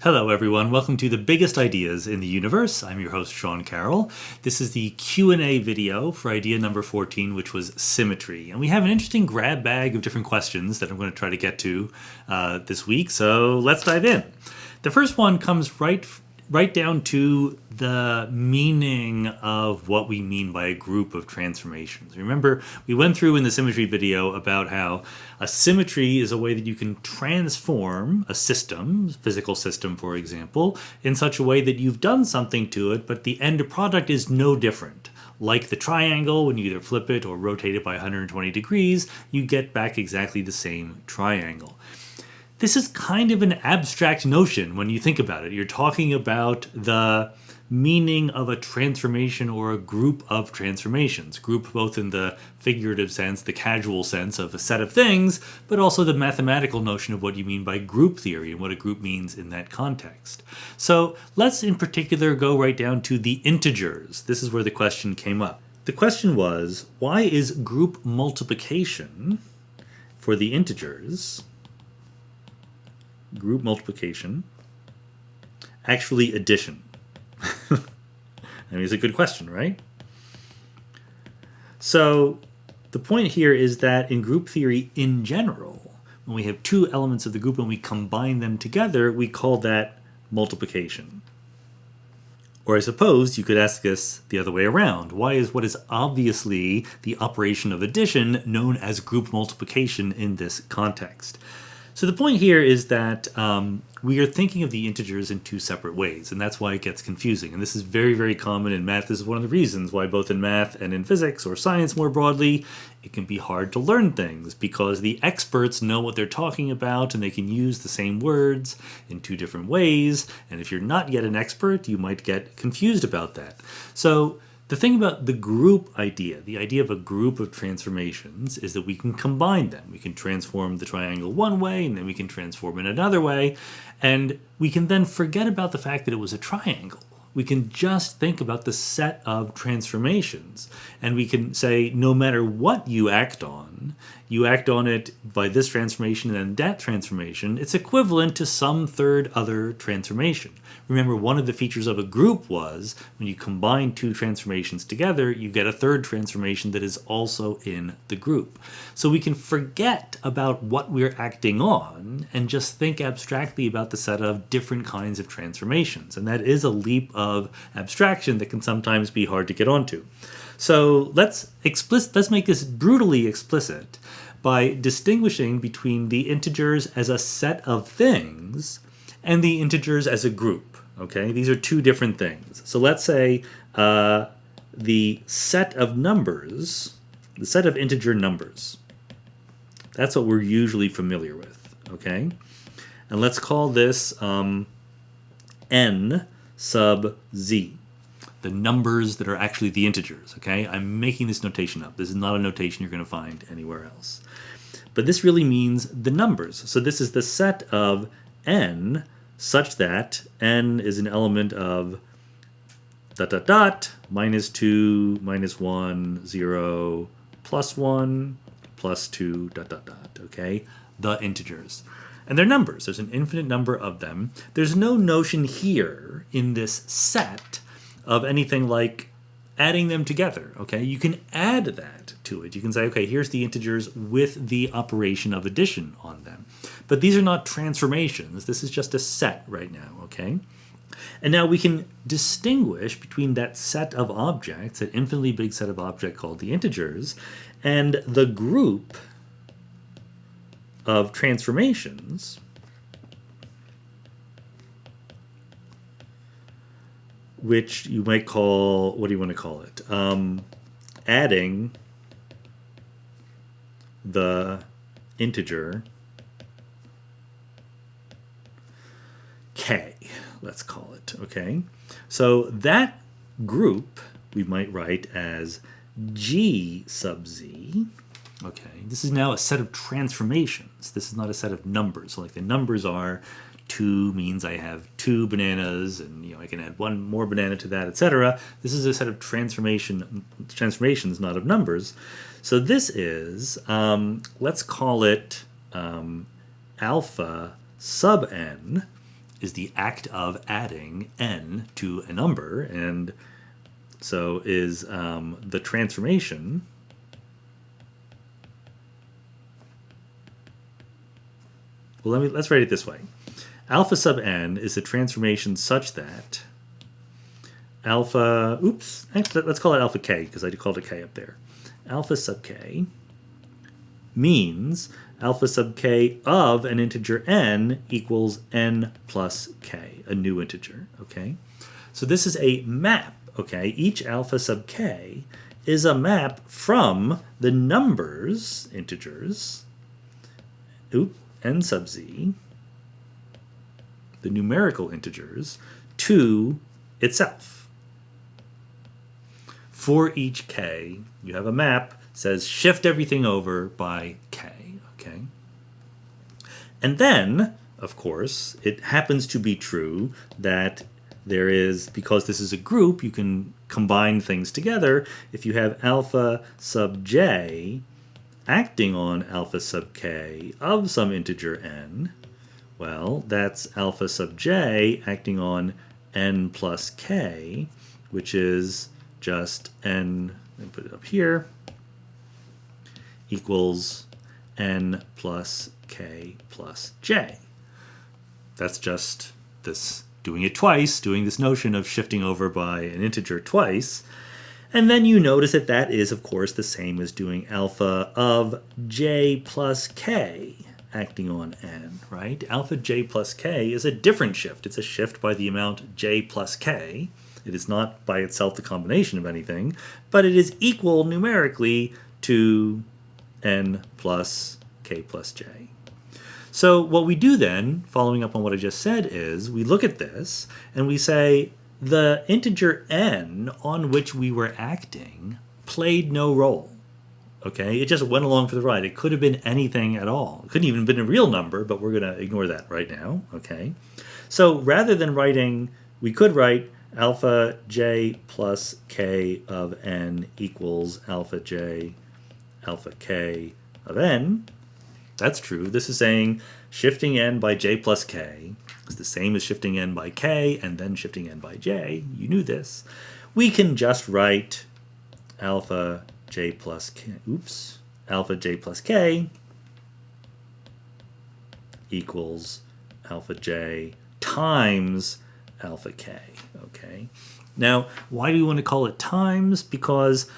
Hello everyone, welcome to the biggest ideas in the universe. I'm your host Sean Carroll. This is the Q&A video for idea number 14, which was symmetry. And we have an interesting grab bag of different questions that I'm going to try to get to this week, so let's dive in. The first one comes right down to the meaning of what we mean by a group of transformations. Remember, we went through in the symmetry video about how a symmetry is a way that you can transform a system, physical system for example, in such a way that you've done something to it, but the end product is no different. Like the triangle, when you either flip it or rotate it by 120 degrees, you get back exactly the same triangle. This is kind of an abstract notion when you think about it. You're talking about the meaning of a transformation or a group of transformations. Group both in the figurative sense, the casual sense of a set of things, but also the mathematical notion of what you mean by group theory and what a group means in that context. So let's in particular go right down to the integers. This is where the question came up. The question was, why is group multiplication for the integers, group multiplication, actually addition? I mean, it's a good question, right? So the point here is that in group theory in general, when we have two elements of the group and we combine them together, we call that multiplication. Or I suppose you could ask this the other way around. Why is what is obviously the operation of addition known as group multiplication in this context? So the point here is that we are thinking of the integers in two separate ways, and that's why it gets confusing. And this is very, very common in math. This is one of the reasons why both in math and in physics or science more broadly, it can be hard to learn things because the experts know what they're talking about and they can use the same words in two different ways. And if you're not yet an expert, you might get confused about that. So the thing about the group idea, the idea of a group of transformations, is that we can combine them. We can transform the triangle one way, and then we can transform it another way, and we can then forget about the fact that it was a triangle. We can just think about the set of transformations, and we can say no matter what you act on it by this transformation and then that transformation, it's equivalent to some third other transformation. Remember, one of the features of a group was when you combine two transformations together, you get a third transformation that is also in the group. So we can forget about what we're acting on and just think abstractly about the set of different kinds of transformations. And that is a leap of abstraction that can sometimes be hard to get onto. So let's make this brutally explicit by distinguishing between the integers as a set of things and the integers as a group. Okay, these are two different things. So let's say the set of numbers, the set of integer numbers. That's what we're usually familiar with. Okay, and let's call this n sub z. The numbers that are actually the integers, okay? I'm making this notation up. This is not a notation you're going to find anywhere else. But this really means the numbers. So this is the set of n such that n is an element of ... minus 2, minus 1, 0, plus 1, plus 2, ... okay? The integers. And they're numbers. There's an infinite number of them. There's no notion here in this set of anything like adding them together, okay? You can add that to it. You can say, okay, here's the integers with the operation of addition on them. But these are not transformations. This is just a set right now, okay? And now we can distinguish between that set of objects, that infinitely big set of objects called the integers, and the group of transformations which you might call, what do you want to call it? Adding the integer k, let's call it, okay? So that group we might write as g sub z. Okay, this is now a set of transformations. This is not a set of numbers. So like the numbers are 2 means I have 2 bananas, and I can add 1 more banana to that, etc. This is a set of transformations, not of numbers. So this is, let's call it alpha sub n is the act of adding n to a number, and so is the transformation well, let's write it this way. Alpha sub n is the transformation such that alpha, actually, let's call it alpha k, because I called it k up there. Alpha sub k means alpha sub k of an integer n equals n plus k, a new integer, okay? So this is a map, okay? Each alpha sub k is a map from the numbers, integers, n sub z, the numerical integers, to itself. For each k, you have a map says shift everything over by k, okay? And then, of course, it happens to be true that there is, because this is a group, you can combine things together. If you have alpha sub j acting on alpha sub k of some integer n, well, that's alpha sub j acting on n plus k, which is just n, let me put it up here, equals n plus k plus j. That's just this, doing it twice, doing this notion of shifting over by an integer twice. And then you notice that that is, of course, the same as doing alpha of j plus k acting on n, right? Alpha j plus k is a different shift. It's a shift by the amount j plus k. It is not by itself the combination of anything, but it is equal numerically to n plus k plus j. So what we do then, following up on what I just said, is we look at this and we say the integer n on which we were acting played no role. Okay, it just went along for the ride. It could have been anything at all. It couldn't even have been a real number, but we're going to ignore that right now. Okay, so rather than writing, we could write alpha j plus k of n equals alpha j alpha k of n. That's true. This is saying shifting n by j plus k is the same as shifting n by k and then shifting n by j. You knew this. We can just write alpha j plus k, alpha j plus k equals alpha j times alpha k, okay? Now, why do we want to call it times? Because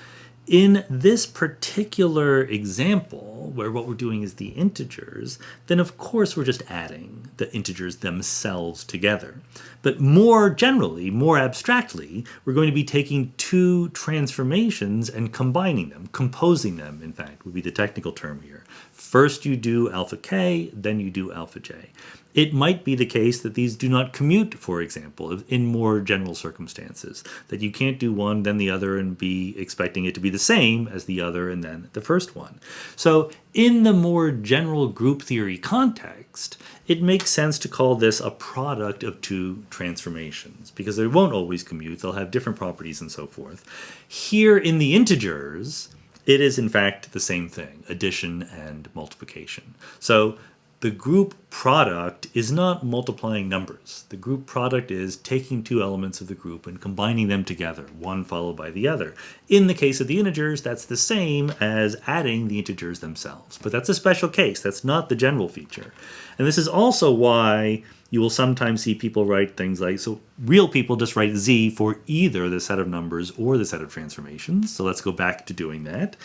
in this particular example, where what we're doing is the integers, then of course we're just adding the integers themselves together. But more generally, more abstractly, we're going to be taking two transformations and combining them, composing them, in fact, would be the technical term here. First you do alpha k, then you do alpha j. It might be the case that these do not commute, for example, in more general circumstances, that you can't do one, then the other, and be expecting it to be the same as the other and then the first one. So in the more general group theory context, it makes sense to call this a product of two transformations, because they won't always commute, they'll have different properties and so forth. Here in the integers, it is in fact the same thing, addition and multiplication. So the group product is not multiplying numbers. The group product is taking two elements of the group and combining them together, one followed by the other. In the case of the integers, that's the same as adding the integers themselves. But that's a special case. That's not the general feature. And this is also why you will sometimes see people write things like, so real people just write z for either the set of numbers or the set of transformations. So let's go back to doing that.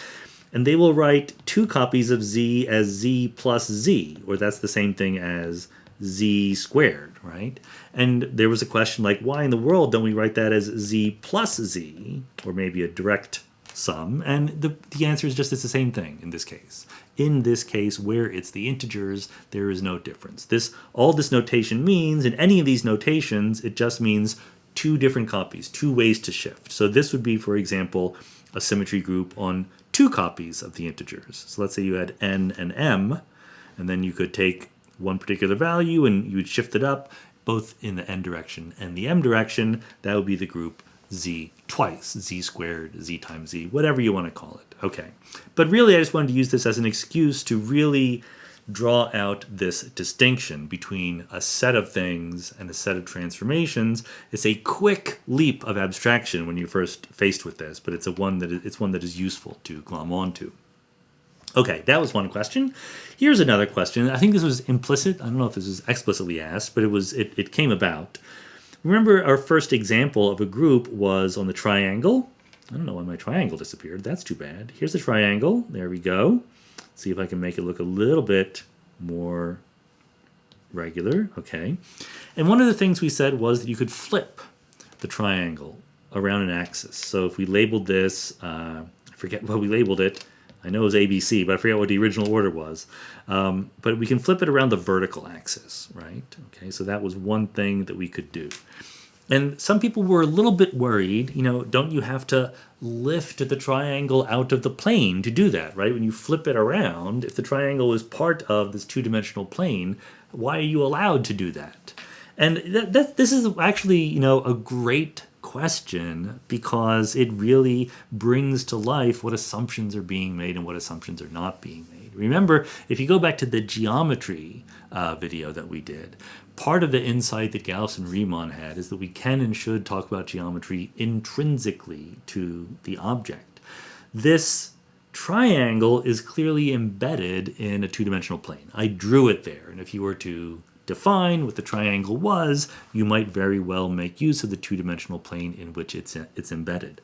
And they will write two copies of z as z plus z, or that's the same thing as z squared, right? And there was a question like, why in the world don't we write that as z plus z, or maybe a direct sum? And the answer is just it's the same thing in this case. In this case, where it's the integers, there is no difference. All this notation means, in any of these notations, it just means two different copies, two ways to shift. So this would be, for example, a symmetry group on two copies of the integers. So let's say you had n and m, and then you could take one particular value and you would shift it up both in the n direction and the m direction. That would be the group z twice, z squared, z times z, whatever you want to call it. Okay, but really I just wanted to use this as an excuse to really draw out this distinction between a set of things and a set of transformations. It's a quick leap of abstraction when you're first faced with this, but it's one that is useful to glom onto. Okay, that was one question. Here's another question. I think this was implicit. I don't know if this was explicitly asked, but it came about. Remember our first example of a group was on the triangle. I don't know why my triangle disappeared. That's too bad. Here's the triangle. There we go. See if I can make it look a little bit more regular. Okay. And one of the things we said was that you could flip the triangle around an axis. So if we labeled this, I forget what we labeled it. I know it was ABC, but I forget what the original order was. But we can flip it around the vertical axis, right? Okay, so that was one thing that we could do. And some people were a little bit worried, don't you have to lift the triangle out of the plane to do that, right? When you flip it around, if the triangle is part of this two-dimensional plane, why are you allowed to do that? And this is actually, a great question, because it really brings to life what assumptions are being made and what assumptions are not being made. Remember, if you go back to the geometry video that we did, part of the insight that Gauss and Riemann had is that we can and should talk about geometry intrinsically to the object. This triangle is clearly embedded in a two-dimensional plane. I drew it there, and if you were to define what the triangle was, you might very well make use of the two-dimensional plane in which it's embedded.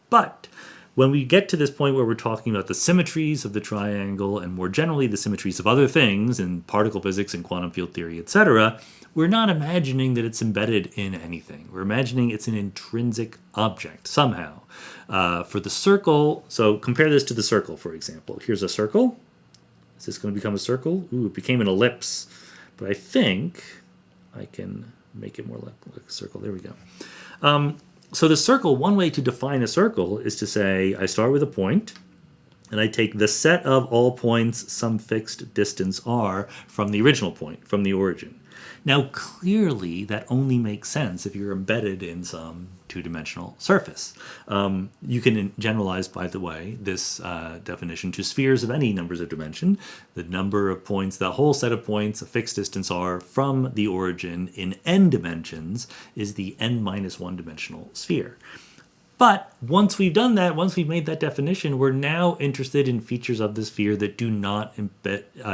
But when we get to this point where we're talking about the symmetries of the triangle and more generally the symmetries of other things in particle physics and quantum field theory, etc., we're not imagining that it's embedded in anything. We're imagining it's an intrinsic object somehow. For the circle, so compare this to the circle, for example. Here's a circle. Is this going to become a circle? Ooh, it became an ellipse. But I think I can make it more like a circle. There we go. So the circle, one way to define a circle is to say I start with a point, and I take the set of all points some fixed distance r from the original point, from the origin. Now, clearly, that only makes sense if you're embedded in some two-dimensional surface. You can generalize, by the way, this definition to spheres of any numbers of dimension. The number of points, the whole set of points, a fixed distance r from the origin in n dimensions is the n-1 dimensional sphere. But once we've done that, once we've made that definition, we're now interested in features of the sphere that do not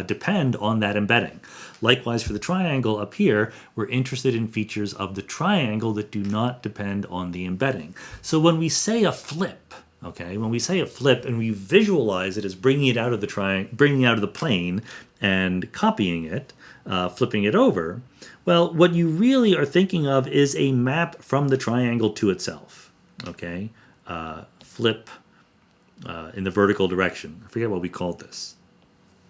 depend on that embedding. Likewise, for the triangle up here, we're interested in features of the triangle that do not depend on the embedding. So when we say a flip, okay, when we say a flip and we visualize it as bringing it out of the plane and copying it, flipping it over, well, what you really are thinking of is a map from the triangle to itself. Okay, flip in the vertical direction. I forget what we called this.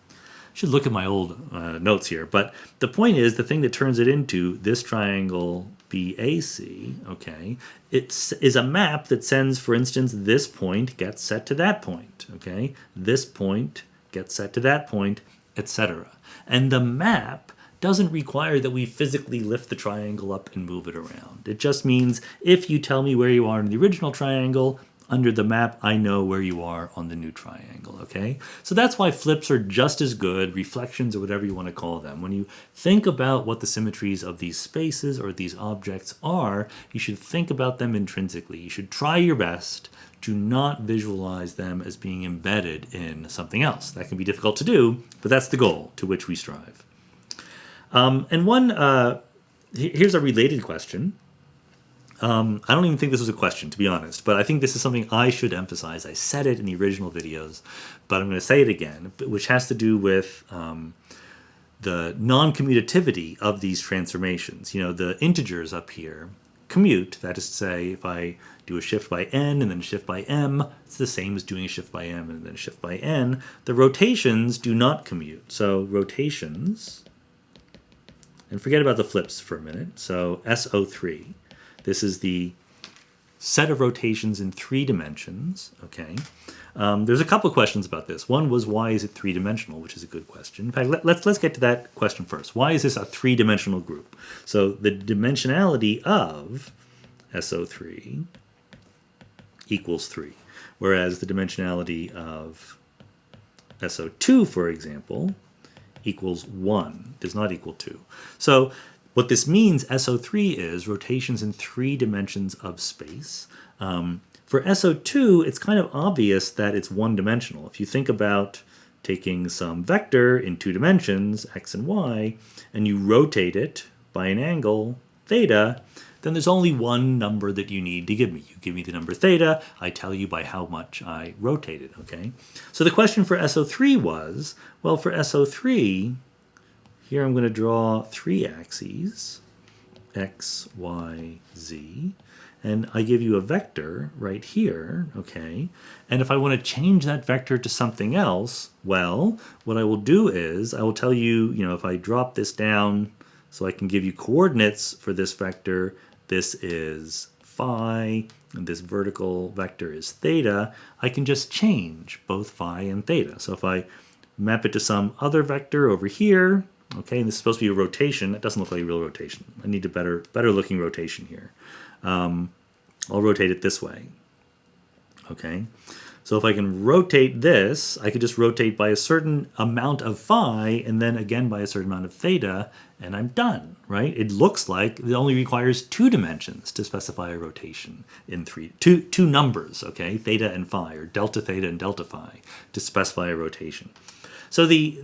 I should look at my old notes here. But the point is, the thing that turns it into this triangle BAC, okay, is a map that sends, for instance, this point gets set to that point. Okay, this point gets set to that point, etc. And the map doesn't require that we physically lift the triangle up and move it around. It just means if you tell me where you are in the original triangle, under the map, I know where you are on the new triangle, okay? So that's why flips are just as good, reflections or whatever you want to call them. When you think about what the symmetries of these spaces or these objects are, you should think about them intrinsically. You should try your best to not visualize them as being embedded in something else. That can be difficult to do, but that's the goal to which we strive. Here's a related question. I don't even think this was a question, to be honest, but I think this is something I should emphasize. I said it in the original videos, but I'm going to say it again, which has to do with the non-commutativity of these transformations. The integers up here commute. That is to say, if I do a shift by n and then a shift by m, it's the same as doing a shift by m and then a shift by n. The rotations do not commute. So rotations, and forget about the flips for a minute. So SO3, this is the set of rotations in 3 dimensions, okay? There's a couple of questions about this. One was, why is it 3-dimensional, which is a good question. In fact, let's get to that question first. Why is this a 3-dimensional group? So the dimensionality of SO3 equals 3, whereas the dimensionality of SO2, for example, equals 1, does not equal 2. So what this means, SO3, is rotations in 3 dimensions of space. For SO2, it's kind of obvious that it's one-dimensional. If you think about taking some vector in 2 dimensions, x and y, and you rotate it by an angle, theta, then there's only one number that you need to give me. You give me the number theta, I tell you by how much I rotate it, okay? So the question for SO3 was, well, for SO3, here I'm going to draw 3 axes, x, y, z, and I give you a vector right here, okay? And if I want to change that vector to something else, well, what I will do is I will tell you, if I drop this down so I can give you coordinates for this vector, this is phi, and this vertical vector is theta, I can just change both phi and theta. So if I map it to some other vector over here, okay, and this is supposed to be a rotation, that doesn't look like a real rotation. I need a better looking rotation here. I'll rotate it this way, okay? So if I can rotate this, I could just rotate by a certain amount of phi and then again by a certain amount of theta, and I'm done, right? It looks like it only requires 2 dimensions to specify a rotation in two numbers, okay? Theta and phi, or delta theta and delta phi, to specify a rotation. So the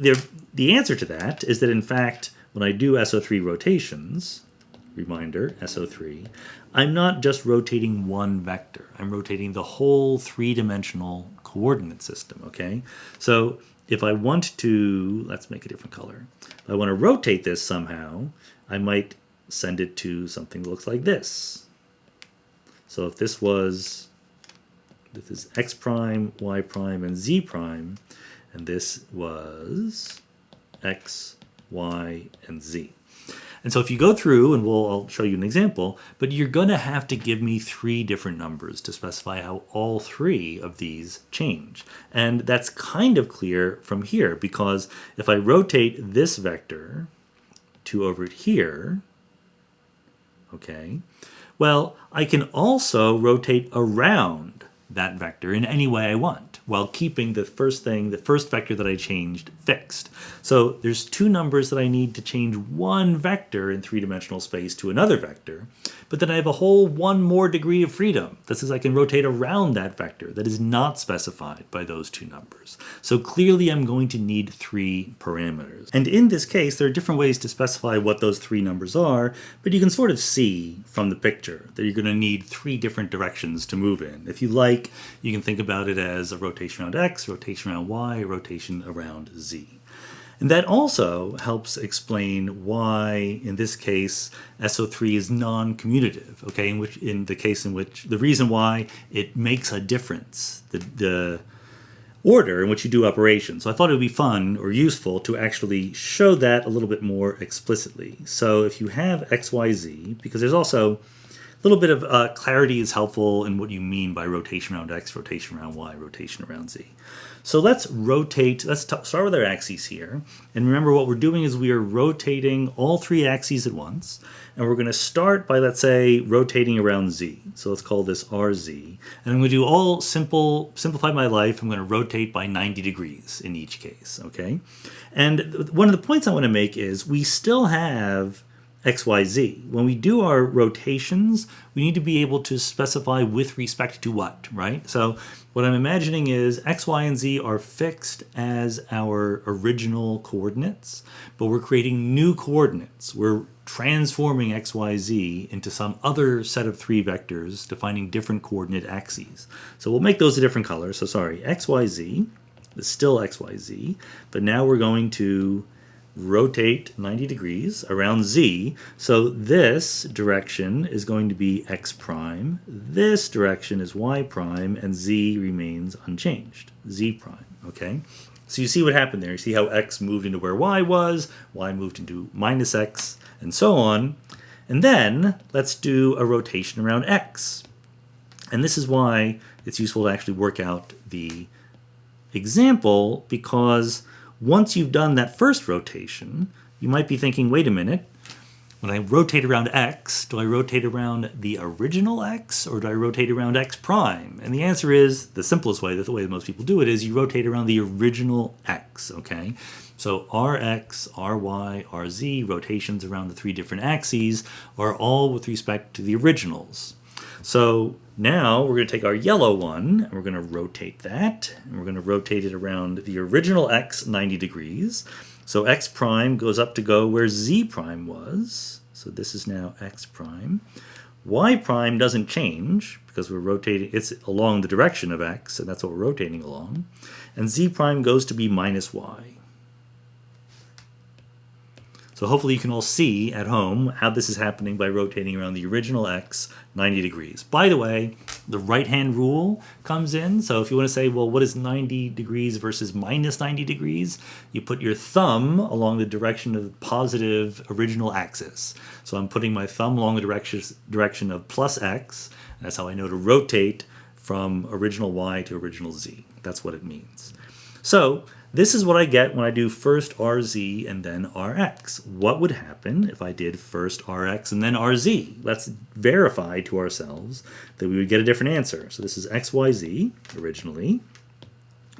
answer to that is that, in fact, when I do SO3 rotations, reminder, SO3, I'm not just rotating one vector. I'm rotating the whole 3-dimensional coordinate system, okay? So if I want to, let's make a different color. If I want to rotate this somehow, I might send it to something that looks like this. So if this is x prime, y prime, and z prime, and this was x, y, and z. And so if you go through, and I'll show you an example, but you're going to have to give me 3 different numbers to specify how all 3 of these change. And that's kind of clear from here, because if I rotate this vector to over here, okay, well, I can also rotate around that vector in any way I want, while keeping the first vector that I changed fixed. So there's 2 numbers that I need to change one vector in 3-dimensional space to another vector, but then I have a whole 1 more degree of freedom. That says I can rotate around that vector that is not specified by those 2 numbers. So clearly I'm going to need 3 parameters. And in this case, there are different ways to specify what those 3 numbers are, but you can sort of see from the picture that you're going to need 3 different directions to move in. If you like, you can think about it as a rotation around x, rotation around y, a rotation around z. And that also helps explain why, in this case, SO3 is non-commutative, okay? In the reason why it makes a difference, the order in which you do operations. So I thought it would be fun or useful to actually show that a little bit more explicitly. So if you have x, y, z, because there's also a little bit of clarity is helpful in what you mean by rotation around x, rotation around y, rotation around z. So let's start with our axes here. And remember, what we're doing is we are rotating all 3 axes at once. And we're going to start by, let's say, rotating around z. So let's call this RZ. And I'm going to do simplify my life. I'm going to rotate by 90 degrees in each case, okay? And one of the points I want to make is we still have XYZ. When we do our rotations, we need to be able to specify with respect to what, right? So what I'm imagining is X, Y, and Z are fixed as our original coordinates, but we're creating new coordinates. We're transforming X, Y, Z into some other set of 3 vectors, defining different coordinate axes. So we'll make those a different color. So sorry, X, Y, Z is still X, Y, Z, but now we're going to rotate 90 degrees around z. So this direction is going to be x prime, this direction is y prime, and z remains unchanged, z prime, okay? So you see what happened there. You see how x moved into where y was, y moved into minus x, and so on. And then let's do a rotation around x. And this is why it's useful to actually work out the example, because once you've done that first rotation, you might be thinking, wait a minute, When I rotate around x, do I rotate around the original x or do I rotate around x prime? And the answer is, the simplest way, the way that most people do it, is you rotate around the original x, okay? So Rx, Ry, Rz, rotations around the three different axes are all with respect to the originals. So now we're going to take our yellow one and we're going to rotate that. And we're going to rotate it around the original x 90 degrees. So x prime goes up to go where z prime was. So this is now x prime. Y prime doesn't change because we're rotating, it's along the direction of x, and that's what we're rotating along. And z prime goes to be minus y. So hopefully you can all see at home how this is happening by rotating around the original x 90 degrees. By the way, the right-hand rule comes in. So if you want to say, well, what is 90 degrees versus minus 90 degrees? You put your thumb along the direction of the positive original axis. So I'm putting my thumb along the direction of plus x. And that's how I know to rotate from original y to original z. That's what it means. So this is what I get when I do first Rz and then Rx. What would happen if I did first Rx and then Rz? Let's verify to ourselves that we would get a different answer. So this is XYZ originally.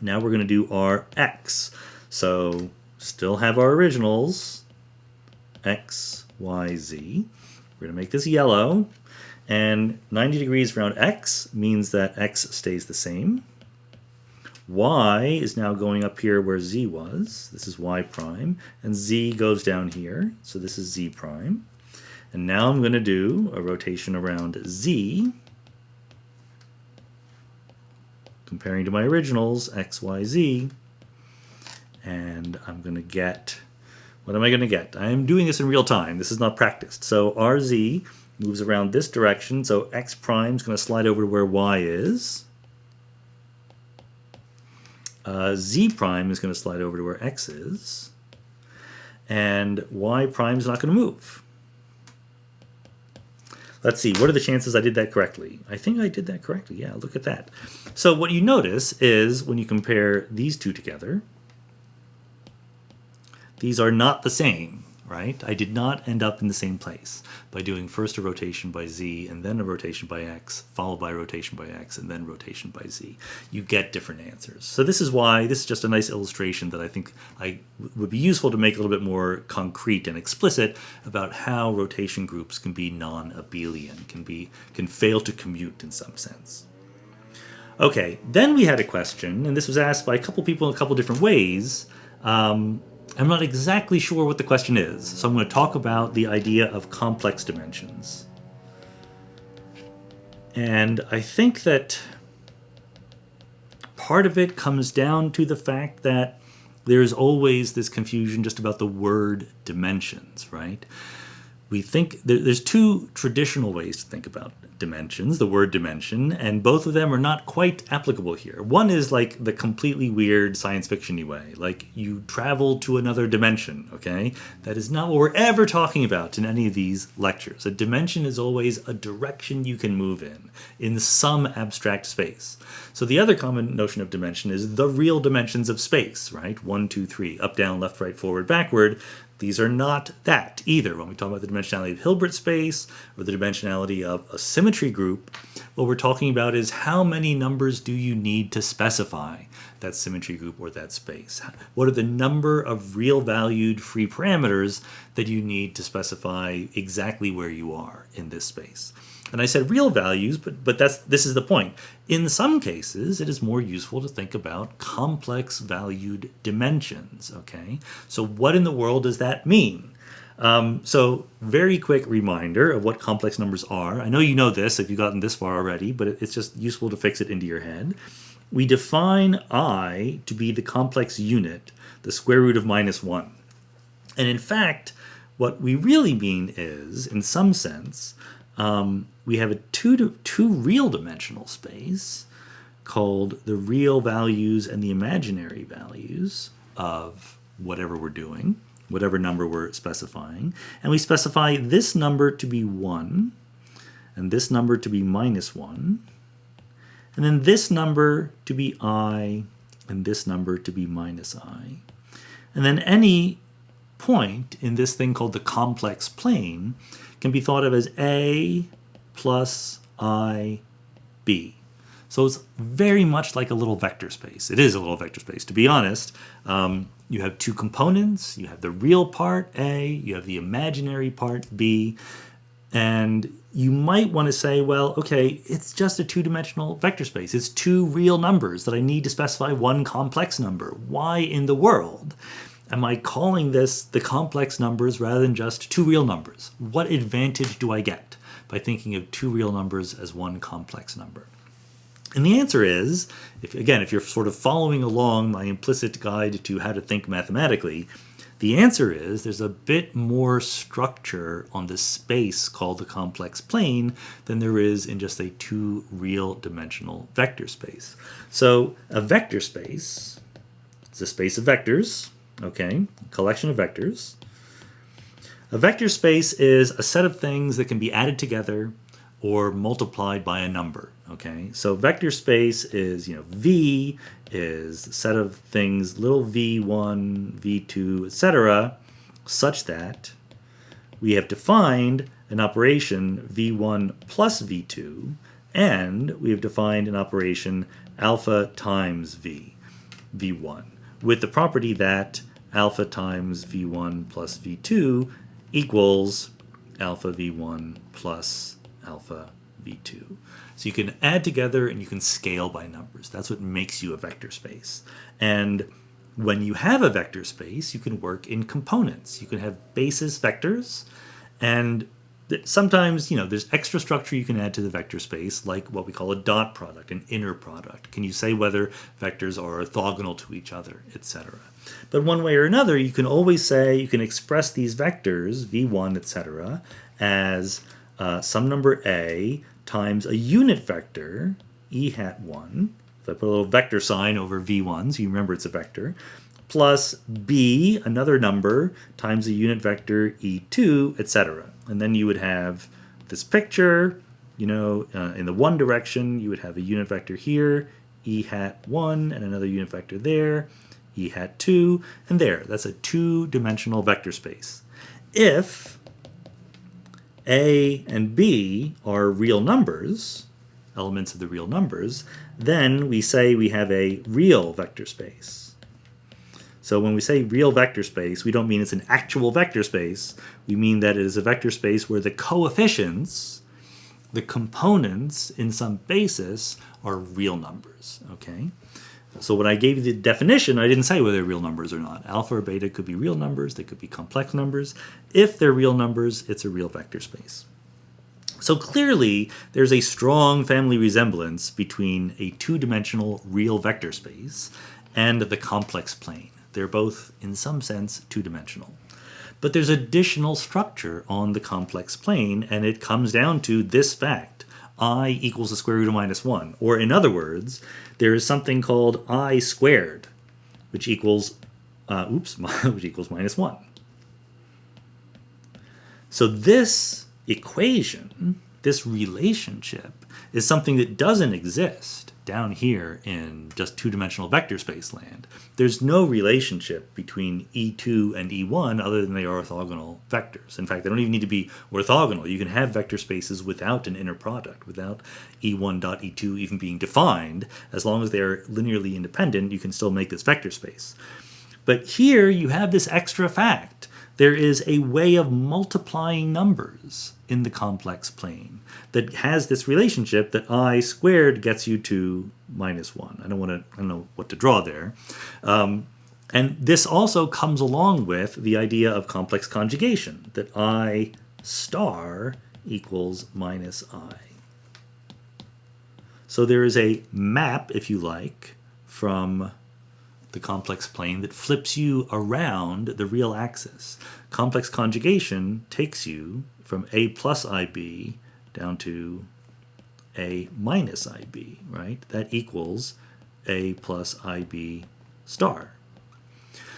Now we're going to do Rx. So still have our originals, X, Y, Z. We're going to make this yellow. And 90 degrees around X means that X stays the same. Y is now going up here where Z was. This is Y prime. And Z goes down here. So this is Z prime. And now I'm going to do a rotation around Z, comparing to my originals, X, Y, Z. And I'm going to get, what am I going to get? I am doing this in real time. This is not practiced. So RZ moves around this direction. So X prime is going to slide over to where Y is. Z prime is going to slide over to where X is, and Y prime is not going to move. Let's see, what are the chances I did that correctly? I think I did that correctly, yeah, look at that. So what you notice is when you compare these two together, these are not the same, right? I did not end up in the same place by doing first a rotation by Z and then a rotation by X, followed by a rotation by X and then rotation by Z. You get different answers. So this is why, this is just a nice illustration that I think would be useful to make a little bit more concrete and explicit about how rotation groups can be non-abelian, can fail to commute in some sense. Okay, then we had a question, and this was asked by a couple people in a couple different ways. I'm not exactly sure what the question is, so I'm going to talk about the idea of complex dimensions. And I think that part of it comes down to the fact that there's always this confusion just about the word dimensions, right? We think there's two traditional ways to think about dimensions, the word dimension, and both of them are not quite applicable here. One is like the completely weird science fiction-y way, like you travel to another dimension, okay? That is not what we're ever talking about in any of these lectures. A dimension is always a direction you can move in some abstract space. So the other common notion of dimension is the real dimensions of space, right? 1, 2, 3, up, down, left, right, forward, backward. These are not that either. When we talk about the dimensionality of Hilbert space or the dimensionality of a symmetry group, what we're talking about is how many numbers do you need to specify that symmetry group or that space? What are the number of real valued free parameters that you need to specify exactly where you are in this space? And I said real values, but this is the point. In some cases, it is more useful to think about complex valued dimensions, okay? So what in the world does that mean? So very quick reminder of what complex numbers are. I know you know this if you've gotten this far already, but it's just useful to fix it into your head. We define I to be the complex unit, the square root of -1. And in fact, what we really mean is, in some sense, we have a two real dimensional space called the real values and the imaginary values of whatever we're doing, whatever number we're specifying. And we specify this number to be 1, and this number to be -1, and then this number to be I, and this number to be -I. And then any point in this thing called the complex plane can be thought of as A plus I B. So it's very much like a little vector space. It is a little vector space. To be honest, you have two components. You have the real part A, you have the imaginary part B, and you might want to say, well, okay, it's just a two-dimensional vector space. It's two real numbers that I need to specify one complex number. Why in the world am I calling this the complex numbers rather than just two real numbers? What advantage do I get by thinking of two real numbers as one complex number? And the answer is, if you're sort of following along my implicit guide to how to think mathematically, the answer is there's a bit more structure on the space called the complex plane than there is in just a two real dimensional vector space. So a vector space is a space of vectors, okay, a collection of vectors. A vector space is a set of things that can be added together or multiplied by a number, okay? So vector space is, V is a set of things, little v1, v2, etc., such that we have defined an operation v1 plus v2, and we have defined an operation alpha times v1, with the property that alpha times v1 plus v2 equals alpha v1 plus alpha v2. So you can add together and you can scale by numbers. That's what makes you a vector space. And when you have a vector space, you can work in components. You can have basis vectors, and sometimes, there's extra structure you can add to the vector space, like what we call a dot product, an inner product. Can you say whether vectors are orthogonal to each other, etc. But one way or another, you can always say, you can express these vectors, v1, etc., as some number A times a unit vector, e hat 1. If I put a little vector sign over v1, so you remember it's a vector, plus b, another number, times a unit vector e2, etc. And then you would have this picture, in the one direction, you would have a unit vector here, e hat 1, and another unit vector there, e hat 2, and there. That's a two-dimensional vector space. If A and B are real numbers, elements of the real numbers, then we say we have a real vector space. So when we say real vector space, we don't mean it's an actual vector space. We mean that it is a vector space where the coefficients, the components in some basis, are real numbers, okay? So when I gave you the definition, I didn't say whether they're real numbers or not. Alpha or beta could be real numbers. They could be complex numbers. If they're real numbers, it's a real vector space. So clearly, there's a strong family resemblance between a two-dimensional real vector space and the complex plane. They're both, in some sense, two-dimensional. But there's additional structure on the complex plane, and it comes down to this fact. I equals the square root of minus 1. Or in other words, there is something called I squared, which equals, which equals minus 1. So this equation, this relationship, is something that doesn't exist down here in just two-dimensional vector space land. There's no relationship between E2 and E1 other than they are orthogonal vectors. In fact, they don't even need to be orthogonal. You can have vector spaces without an inner product, without E1 dot E2 even being defined. As long as they are linearly independent, you can still make this vector space. But here you have this extra fact. There is a way of multiplying numbers in the complex plane that has this relationship that I squared gets you to minus 1. I don't know what to draw there. And this also comes along with the idea of complex conjugation, that I star equals minus I. So there is a map, if you like, from the complex plane that flips you around the real axis. Complex conjugation takes you from A plus IB down to A minus IB, right? That equals A plus IB star.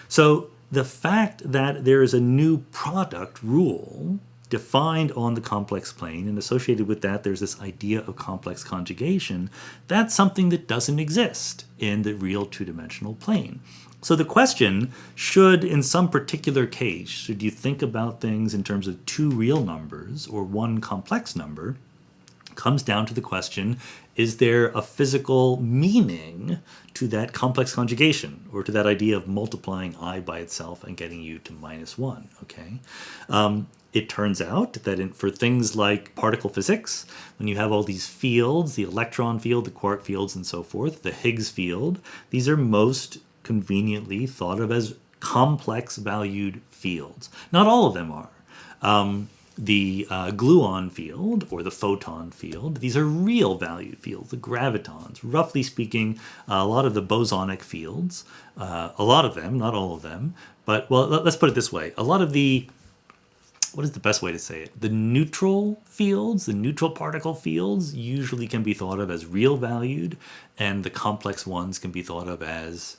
So the fact that there is a new product rule defined on the complex plane, and associated with that there's this idea of complex conjugation, that's something that doesn't exist in the real two-dimensional plane. So the question, should in some particular case, should you think about things in terms of two real numbers or one complex number, comes down to the question, is there a physical meaning to that complex conjugation, or to that idea of multiplying I by itself and getting you to -1, okay? It turns out that for things like particle physics, when you have all these fields, the electron field, the quark fields, and so forth, the Higgs field, these are most conveniently thought of as complex valued fields. Not all of them are. The gluon field or the photon field, these are real valued fields, the gravitons. Roughly speaking, a lot of the bosonic fields, a lot of them, not all of them, but, well, let's put it this way. A lot of the, what is the best way to say it? The neutral fields, the neutral particle fields, usually can be thought of as real valued, and the complex ones can be thought of as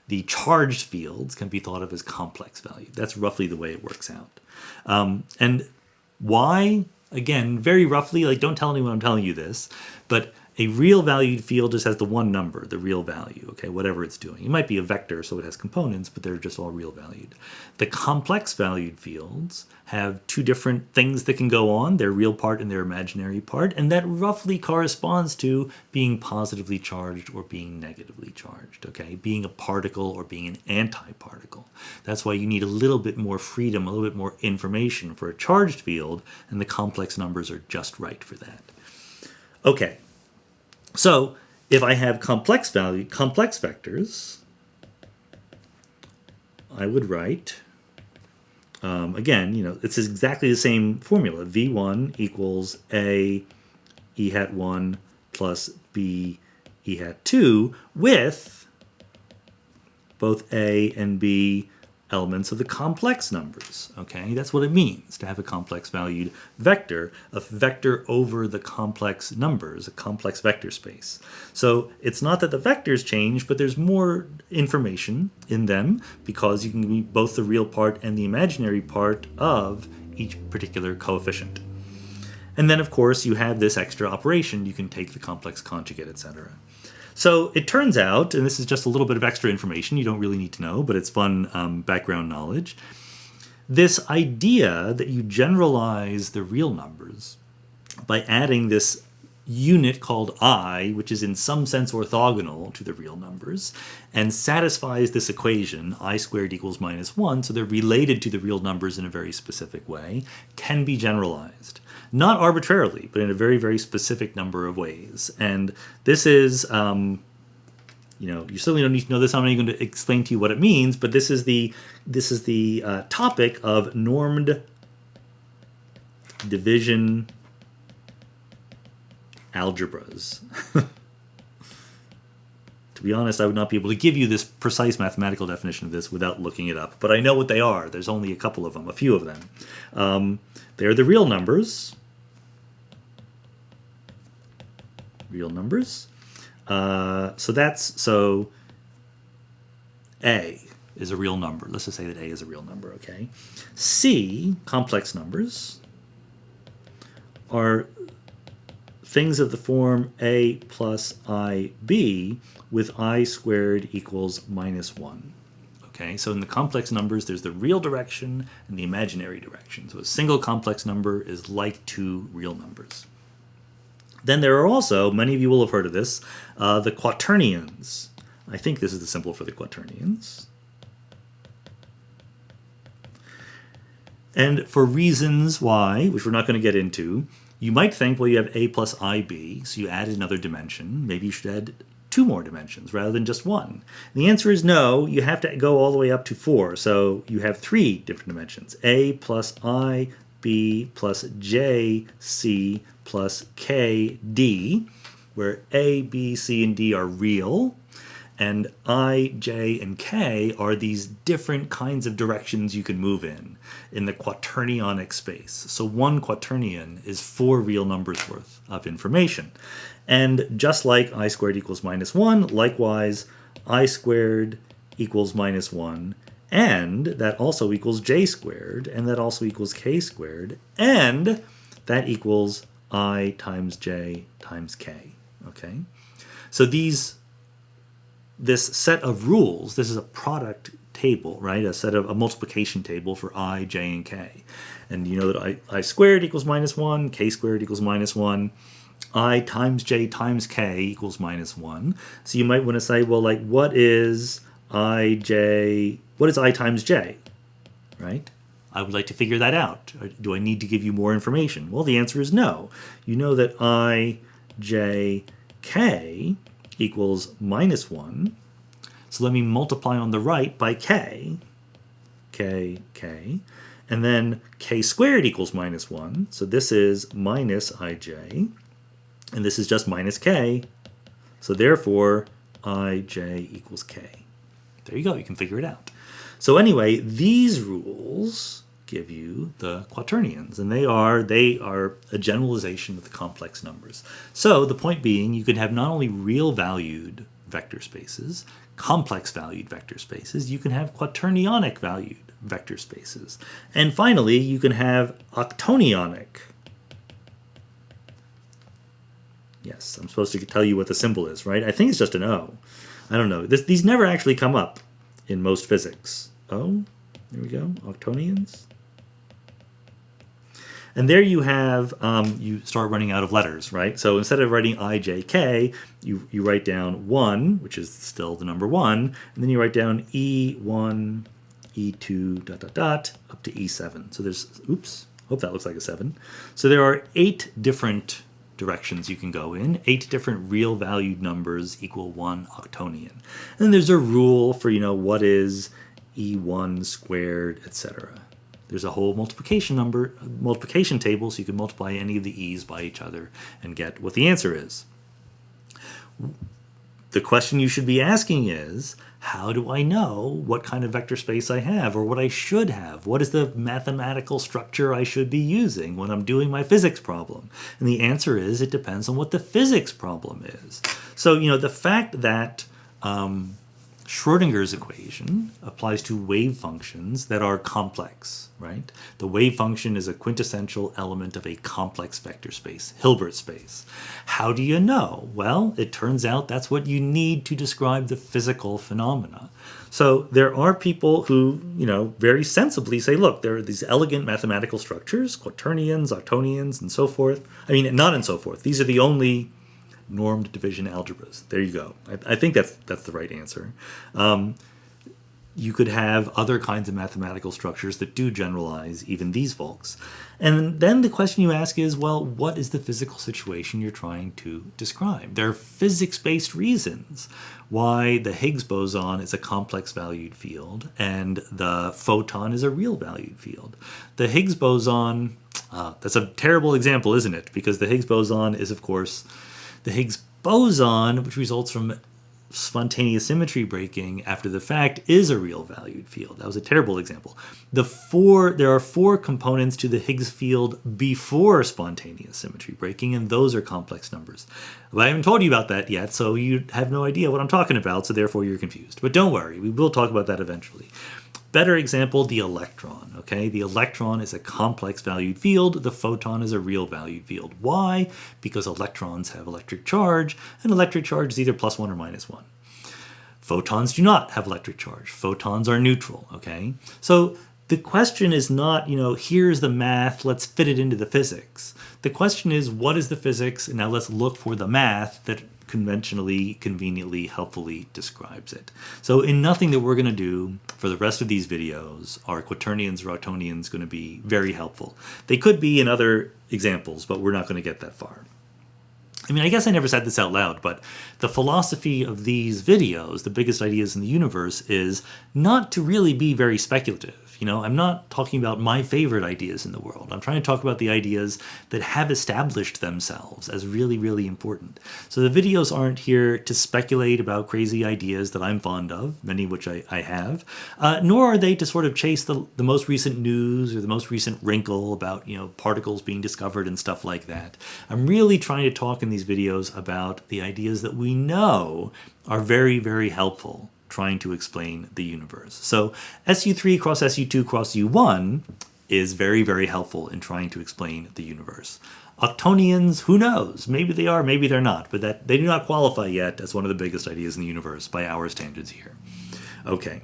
the charged fields can be thought of as complex valued. That's roughly the way it works out. And why? Again, very roughly, like, don't tell anyone I'm telling you this, but a real valued field just has the one number, the real value, okay, whatever it's doing. It might be a vector, so it has components, but they're just all real valued. The complex valued fields have two different things that can go on, their real part and their imaginary part, and that roughly corresponds to being positively charged or being negatively charged, okay, being a particle or being an antiparticle. That's why you need a little bit more freedom, a little bit more information for a charged field, and the complex numbers are just right for that. Okay. So if I have complex vectors, I would write, again, it's exactly the same formula. V1 equals A E hat 1 plus B E hat 2 with both A and B elements of the complex numbers, okay? That's what it means to have a complex valued vector, a vector over the complex numbers, a complex vector space. So it's not that the vectors change, but there's more information in them because you can be both the real part and the imaginary part of each particular coefficient. And then, of course, you have this extra operation. You can take the complex conjugate, etc. So it turns out, and this is just a little bit of extra information you don't really need to know, but it's fun background knowledge, this idea that you generalize the real numbers by adding this unit called I, which is in some sense orthogonal to the real numbers, and satisfies this equation, I squared equals -1, so they're related to the real numbers in a very specific way, can be generalized. Not arbitrarily, but in a very, very specific number of ways. And this is, you certainly don't need to know this. I'm not even going to explain to you what it means, but this is the topic of normed division algebras. To be honest, I would not be able to give you this precise mathematical definition of this without looking it up, but I know what they are. There's only a couple of them, a few of them. They're the real numbers. So A is a real number. Let's just say that A is a real number, okay? C, complex numbers, are things of the form A plus IB with I squared equals -1. Okay, so in the complex numbers, there's the real direction and the imaginary direction. So a single complex number is like two real numbers. Then there are also, many of you will have heard of this, the Quaternions. I think this is the symbol for the Quaternions. And for reasons why, which we're not going to get into, you might think, well, you have A plus IB, so you add another dimension. Maybe you should add 2 more dimensions rather than just 1. And the answer is no, you have to go all the way up to 4. So you have 3 different dimensions. A plus I, B plus J, C plus K, D, where A, B, C, and D are real, and I, J, and K are these different kinds of directions you can move in the quaternionic space. So one quaternion is 4 real numbers worth of information. And just like I squared equals -1, likewise, I squared equals -1, and that also equals J squared, and that also equals K squared, and that equals I times J times K, okay? So these this set of rules, this is a product table, right? A multiplication table for I, j, and k. And you know that I squared equals -1, k squared equals -1, I times j times k equals -1. So you might want to say, well, like, what is I times j, right? I would like to figure that out. Do I need to give you more information? Well, the answer is no. You know that I, j, k equals -1. So let me multiply on the right by k, k, and then k squared equals -1. So this is minus ij, and this is just minus k. So therefore, ij equals k. There you go. You can figure it out. So anyway, these rules give you the quaternions, and they are a generalization of the complex numbers. So the point being, you can have not only real valued vector spaces, complex valued vector spaces, you can have quaternionic valued vector spaces. And finally, you can have octonionic. Yes, I'm supposed to tell you what the symbol is, right? I think it's just an O. I don't know. These never actually come up in most physics. Oh, there we go, octonions. And there you have, you start running out of letters, right? So instead of writing I, J, K, you write down 1, which is still the number 1, and then you write down E1, E2, up to E7. So there's, oops, hope that looks like a 7. So there are 8 different directions you can go in, 8 different real valued numbers equal 1 octonion. And then there's a rule for, what is E1 squared, etc. There's a whole multiplication table, so you can multiply any of the e's by each other and get what the answer is. The question you should be asking is, how do I know what kind of vector space I have, or what I should have? What is the mathematical structure I should be using when I'm doing my physics problem? And the answer is, it depends on what the physics problem is. So, the fact that Schrodinger's equation applies to wave functions that are complex, right? The wave function is a quintessential element of a complex vector space, Hilbert space. How do you know? Well, it turns out that's what you need to describe the physical phenomena. So there are people who, very sensibly say, look, there are these elegant mathematical structures, quaternions, octonions, and so forth. I mean, not and so forth. These are the only normed division algebras. There you go. I think that's the right answer. You could have other kinds of mathematical structures that do generalize even these folks. And then the question you ask is, well, what is the physical situation you're trying to describe? There are physics-based reasons why the Higgs boson is a complex valued field and the photon is a real valued field. The Higgs boson, that's a terrible example, isn't it? Because the Higgs boson is, of course, the Higgs boson, which results from spontaneous symmetry breaking after the fact, is a real valued field. That was a terrible example. There are 4 components to the Higgs field before spontaneous symmetry breaking, and those are complex numbers. But I haven't told you about that yet, so you have no idea what I'm talking about, so therefore you're confused. But don't worry, we will talk about that eventually. Better example, the electron, okay? The electron is a complex valued field. The photon is a real valued field. Why? Because electrons have electric charge, and electric charge is either +1 or -1. Photons do not have electric charge. Photons are neutral, okay? So the question is not, here's the math, let's fit it into the physics. The question is, what is the physics? And now let's look for the math that conventionally, conveniently, helpfully describes it. So in nothing that we're going to do for the rest of these videos are quaternions or octonions going to be very helpful. They could be in other examples, but we're not going to get that far. I mean, I guess I never said this out loud, but the philosophy of these videos, the biggest ideas in the universe, is not to really be very speculative. I'm not talking about my favorite ideas in the world. I'm trying to talk about the ideas that have established themselves as really, really important. So the videos aren't here to speculate about crazy ideas that I'm fond of, many of which I have, nor are they to sort of chase the most recent news or the most recent wrinkle about, particles being discovered and stuff like that. I'm really trying to talk in these videos about the ideas that we know are very, very helpful trying to explain the universe. So SU3 cross SU2 cross U1 is very, very helpful in trying to explain the universe. Octonions, who knows? Maybe they are, maybe they're not, but that they do not qualify yet as one of the biggest ideas in the universe by our standards here. Okay.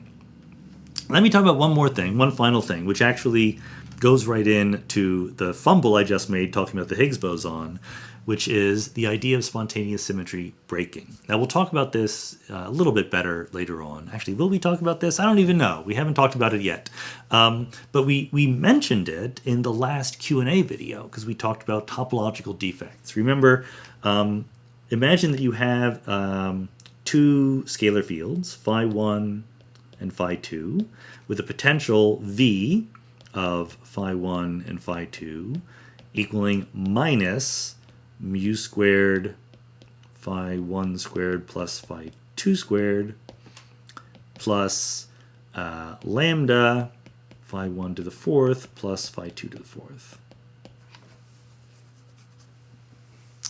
Let me talk about one more thing, one final thing, which actually goes right into the fumble I just made talking about the Higgs boson, which is the idea of spontaneous symmetry breaking. Now, we'll talk about this a little bit better later on. Actually, will we talk about this? I don't even know. We haven't talked about it yet. But we mentioned it in the last Q&A video because we talked about topological defects. Remember, imagine that you have two scalar fields, phi1 and phi2, with a potential V of phi1 and phi2 equaling minus mu squared phi1 squared plus phi2 squared plus lambda phi1 to the fourth plus phi2 to the fourth.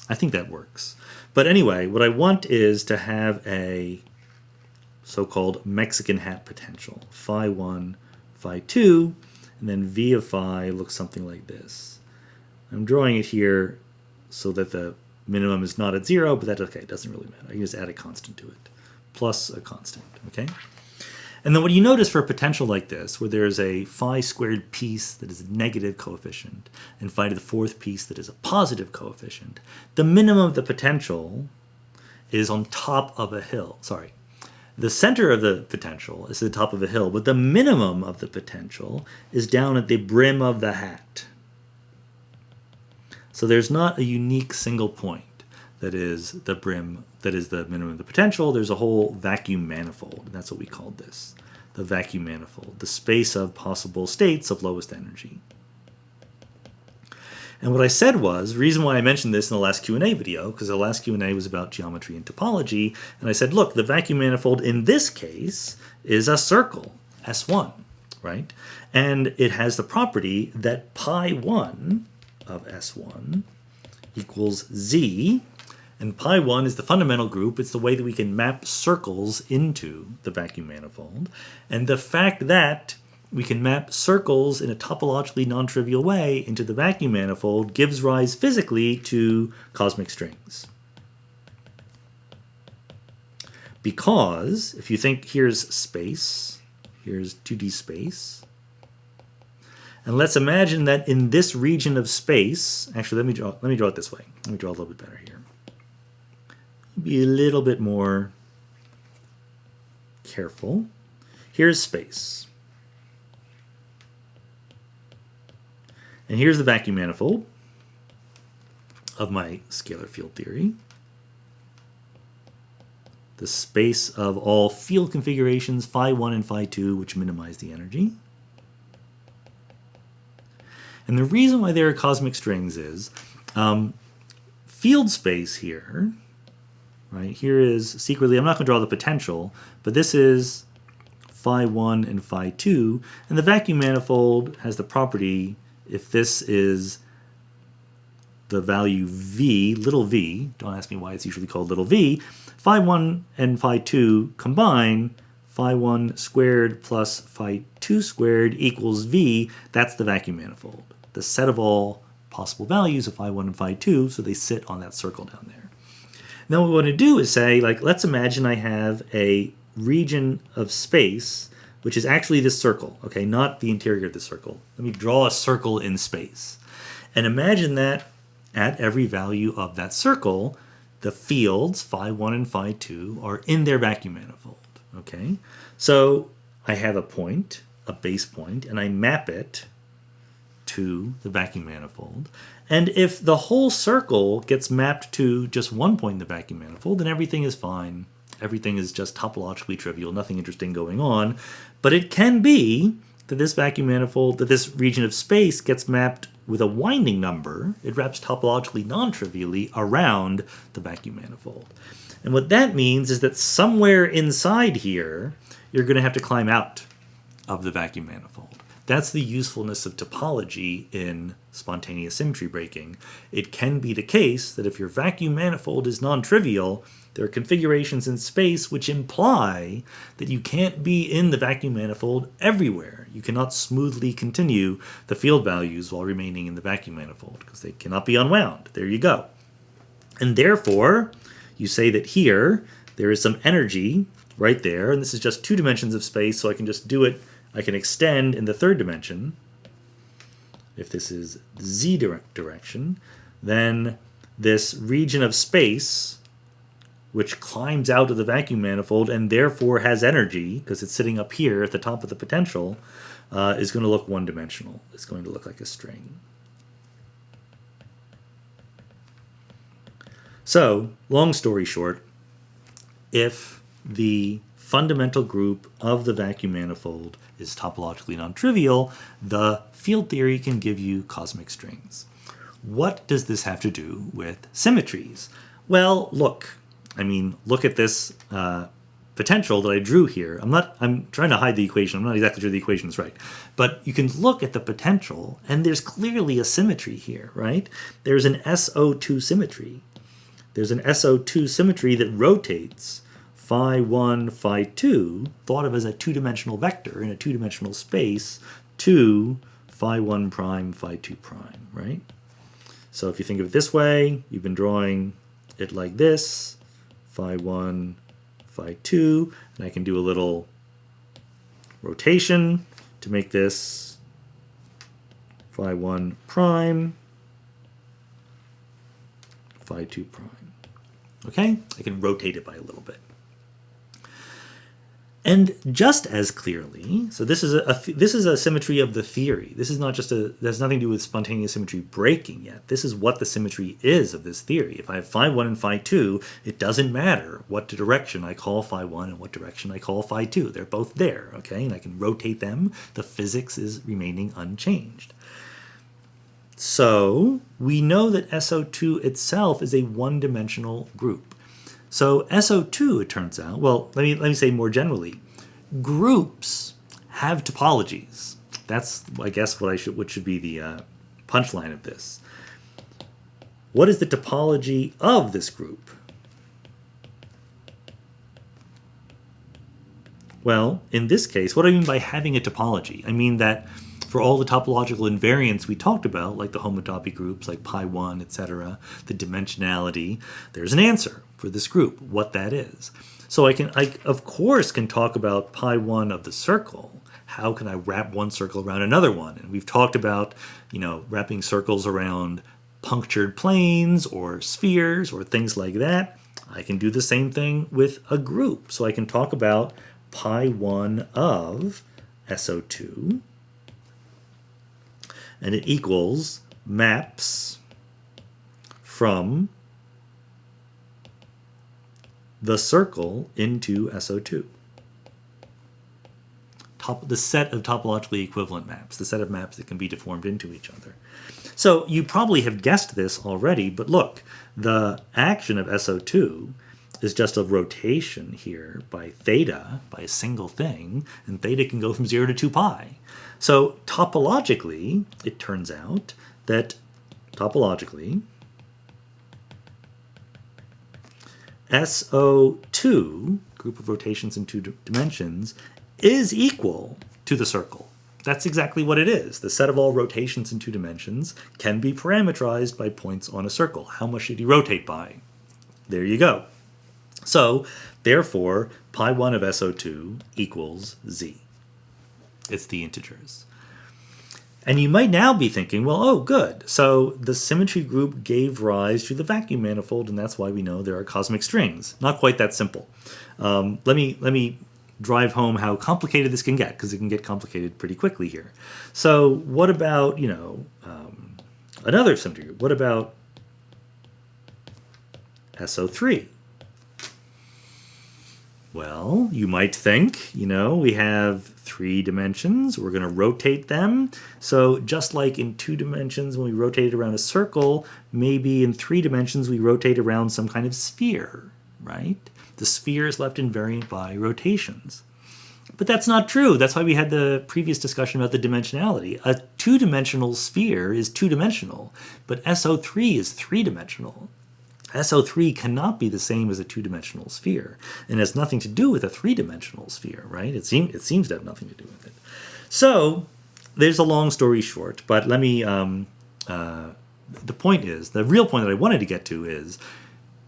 I think that works. But anyway, what I want is to have a so-called Mexican hat potential, phi1, phi2, and then V of phi looks something like this. I'm drawing it here so that the minimum is not at 0, but that's okay. It doesn't really matter. I can just add a constant to it, plus a constant, okay? And then what you notice for a potential like this, where there is a phi squared piece that is a negative coefficient, and phi to the fourth piece that is a positive coefficient, the minimum of the potential is on top of a hill. Sorry. The center of the potential is at the top of a hill, but the minimum of the potential is down at the brim of the hat. So there's not a unique single point that is the brim, that is the minimum of the potential. There's a whole vacuum manifold, and that's what we called this, the vacuum manifold, the space of possible states of lowest energy. And what I said was, the reason why I mentioned this in the last Q&A video, because the last Q&A was about geometry and topology, and I said, look, the vacuum manifold in this case is a circle, S1, right? And it has the property that pi1 of S1 equals Z, and pi1 is the fundamental group. It's the way that we can map circles into the vacuum manifold. And the fact that we can map circles in a topologically non-trivial way into the vacuum manifold gives rise physically to cosmic strings. Because if you think here's space, here's 2D space, and let's imagine that in this region of space, actually let me draw it this way. Let me draw a little bit better here. Be a little bit more careful. Here's space. And here's the vacuum manifold of my scalar field theory. The space of all field configurations, phi1 and phi2, which minimize the energy. And the reason why there are cosmic strings is field space here, right? Here is secretly, I'm not going to draw the potential, but this is phi1 and phi2, and the vacuum manifold has the property, if this is the value v, little v, don't ask me why it's usually called little v, phi1 and phi2 combine, phi1 squared plus phi2 squared equals v, that's the vacuum manifold. The set of all possible values of phi1 and phi2, so they sit on that circle down there. Now what we want to do is say, like, let's imagine I have a region of space which is actually this circle, okay, not the interior of the circle. Let me draw a circle in space. And imagine that at every value of that circle, the fields, phi1 and phi2, are in their vacuum manifold, okay? So I have a point, a base point, and I map it to the vacuum manifold. And if the whole circle gets mapped to just one point in the vacuum manifold, then everything is fine. Everything is just topologically trivial, nothing interesting going on. But it can be that this vacuum manifold, that this region of space gets mapped with a winding number. It wraps topologically non-trivially around the vacuum manifold. And what that means is that somewhere inside here, you're going to have to climb out of the vacuum manifold. That's the usefulness of topology in spontaneous symmetry breaking. It can be the case that if your vacuum manifold is non-trivial, there are configurations in space which imply that you can't be in the vacuum manifold everywhere. You cannot smoothly continue the field values while remaining in the vacuum manifold because they cannot be unwound. There you go. And therefore, you say that here there is some energy right there, and this is just 2 dimensions of space, so I can just do it. I can extend in the 3rd dimension. If this is z direction, then this region of space, which climbs out of the vacuum manifold and therefore has energy, because it's sitting up here at the top of the potential, is going to look one-dimensional. It's going to look like a string. So, long story short, if the fundamental group of the vacuum manifold is topologically non-trivial, the field theory can give you cosmic strings. What does this have to do with symmetries? Well, look at this potential that I drew here. I'm trying to hide the equation. I'm not exactly sure the equation is right. But you can look at the potential, and there's clearly a symmetry here, right? There's an SO2 symmetry. There's an SO2 symmetry that rotates phi1, phi2, thought of as a 2-dimensional vector in a 2-dimensional space, to phi1 prime, phi2 prime, right? So if you think of it this way, you've been drawing it like this, phi1, phi2, and I can do a little rotation to make this phi1 prime, phi2 prime. Okay? I can rotate it by a little bit. And just as clearly, so this is a symmetry of the theory. This is not just there's nothing to do with spontaneous symmetry breaking yet. This is what the symmetry is of this theory. If I have phi1 and phi2, it doesn't matter what direction I call phi1 and what direction I call phi2. They're both there, okay? And I can rotate them. The physics is remaining unchanged. So we know that SO2 itself is a one-dimensional group. So SO2, it turns out, well, let me say more generally, groups have topologies. That's, I guess, what should be the punchline of this. What is the topology of this group? Well, in this case, what do I mean by having a topology? I mean that for all the topological invariants we talked about, like the homotopy groups, like pi1, etc., the dimensionality, there's an answer for this group, what that is. So I of course can talk about pi1 of the circle. How can I wrap one circle around another one? And we've talked about, wrapping circles around punctured planes or spheres or things like that. I can do the same thing with a group. So I can talk about pi1 of SO2, and it equals maps from the circle into SO2. The set of topologically equivalent maps, the set of maps that can be deformed into each other. So you probably have guessed this already, but look, the action of SO2 is just a rotation here by theta, by a single thing, and theta can go from 0 to 2 pi. So topologically, it turns out that topologically, SO2, group of rotations in 2 dimensions, is equal to the circle. That's exactly what it is. The set of all rotations in 2 dimensions can be parameterized by points on a circle. How much should you rotate by? There you go. So, therefore, pi1 of SO2 equals z. It's the integers. And you might now be thinking, well, oh, good. So the symmetry group gave rise to the vacuum manifold, and that's why we know there are cosmic strings. Not quite that simple. Let me drive home how complicated this can get, because it can get complicated pretty quickly here. So what about, another symmetry group? What about SO3? Well, you might think, we have 3 dimensions. We're going to rotate them. So just like in 2 dimensions when we rotate around a circle, maybe in 3 dimensions we rotate around some kind of sphere, right? The sphere is left invariant by rotations. But that's not true. That's why we had the previous discussion about the dimensionality. A two-dimensional sphere is two-dimensional, but SO3 is three-dimensional. SO3 cannot be the same as a two-dimensional sphere, and has nothing to do with a three-dimensional sphere, right? It seems to have nothing to do with it. So there's a long story short, but let me, the point is, the real point that I wanted to get to is,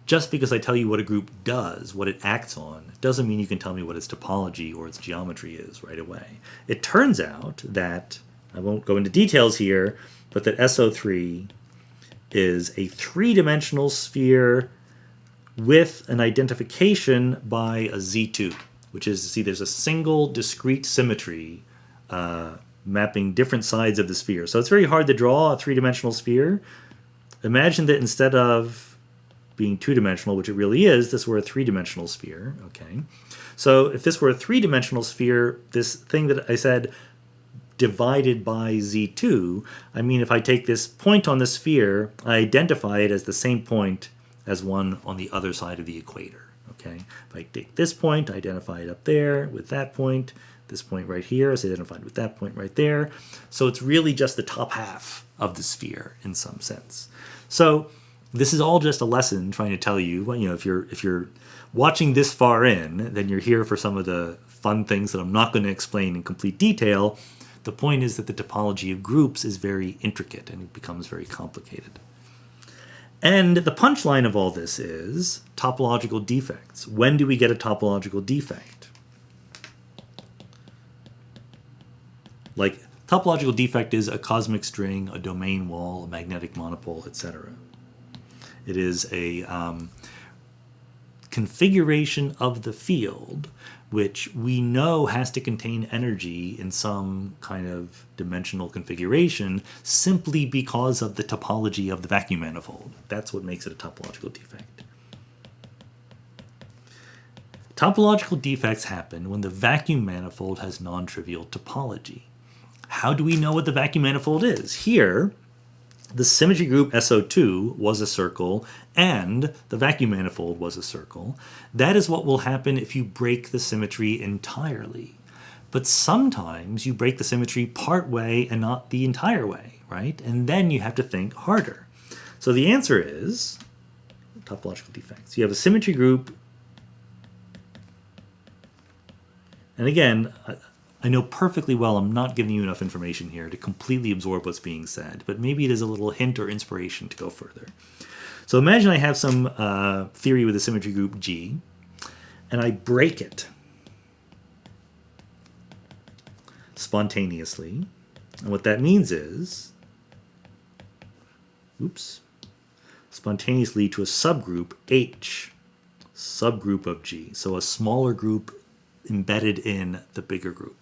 just because I tell you what a group does, what it acts on, doesn't mean you can tell me what its topology or its geometry is right away. It turns out that, I won't go into details here, but that SO3 is a three-dimensional sphere with an identification by a Z2, which is, see, there's a single discrete symmetry mapping different sides of the sphere. So it's very hard to draw a three-dimensional sphere. Imagine that instead of being two-dimensional, which it really is, this were a three-dimensional sphere, okay? So if this were a three-dimensional sphere, this thing that I said divided by Z2, I mean if I take this point on the sphere, I identify it as the same point as one on the other side of the equator, okay? If I take this point, I identify it up there with that point, this point right here is identified with that point right there. So it's really just the top half of the sphere in some sense. So this is all just a lesson trying to tell you, well, you know, if you're watching this far in, then you're here for some of the fun things that I'm not going to explain in complete detail. The point is that the topology of groups is very intricate and it becomes very complicated. And the punchline of all this is topological defects. When do we get a topological defect? Like, topological defect is a cosmic string, a domain wall, a magnetic monopole, etc. It is a configuration of the field which we know has to contain energy in some kind of dimensional configuration simply because of the topology of the vacuum manifold. That's what makes it a topological defect. Topological defects happen when the vacuum manifold has non-trivial topology. How do we know what the vacuum manifold is? Here, the symmetry group SO2 was a circle, and the vacuum manifold was a circle. That is what will happen if you break the symmetry entirely. But sometimes you break the symmetry part way and not the entire way, right? And then you have to think harder. So the answer is topological defects. You have a symmetry group, and again, I know perfectly well I'm not giving you enough information here to completely absorb what's being said, but maybe it is a little hint or inspiration to go further. So imagine I have some theory with a symmetry group G, and I break it spontaneously. And what that means is, spontaneously to a subgroup H, subgroup of G. So a smaller group embedded in the bigger group.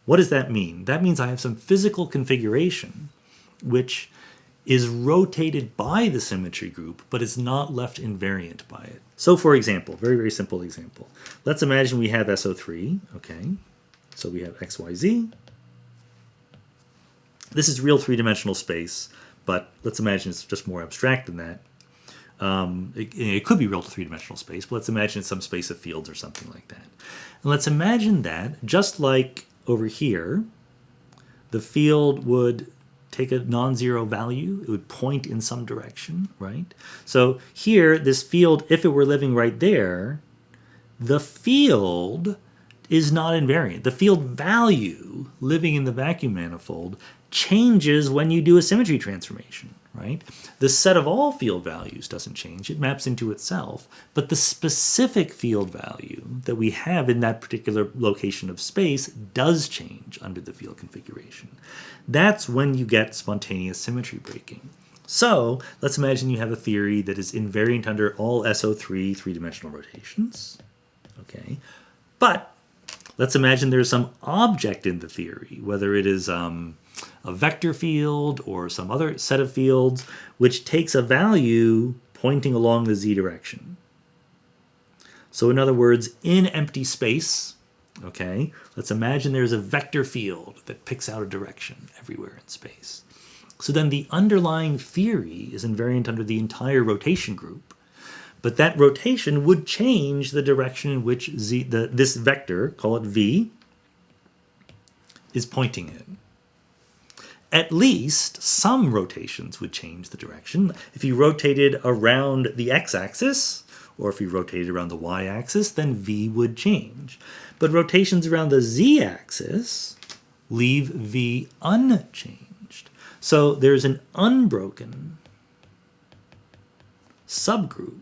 What does that mean? That means I have some physical configuration which is rotated by the symmetry group, but is not left invariant by it. So for example, very, very simple example. Let's imagine we have SO3, okay? So we have XYZ. This is real three-dimensional space, but let's imagine it's just more abstract than that. It could be real to three-dimensional space, but let's imagine it's some space of fields or something like that. And let's imagine that, just like over here, the field would take a non-zero value. It would point in some direction, right? So here, this field, if it were living right there, the field is not invariant. The field value living in the vacuum manifold changes when you do a symmetry transformation, right? The set of all field values doesn't change. It maps into itself. But the specific field value that we have in that particular location of space does change under the field configuration. That's when you get spontaneous symmetry breaking. So let's imagine you have a theory that is invariant under all SO3 three-dimensional rotations. Okay, but let's imagine there's some object in the theory, whether it is a vector field or some other set of fields, which takes a value pointing along the z direction. So in other words, in empty space, okay, let's imagine there's a vector field that picks out a direction everywhere in space. So then the underlying theory is invariant under the entire rotation group, but that rotation would change the direction in which this vector, call it v, is pointing in. At least some rotations would change the direction. If you rotated around the x-axis, or if you rotated around the y-axis, then v would change. But rotations around the z-axis leave v unchanged. So there's an unbroken subgroup,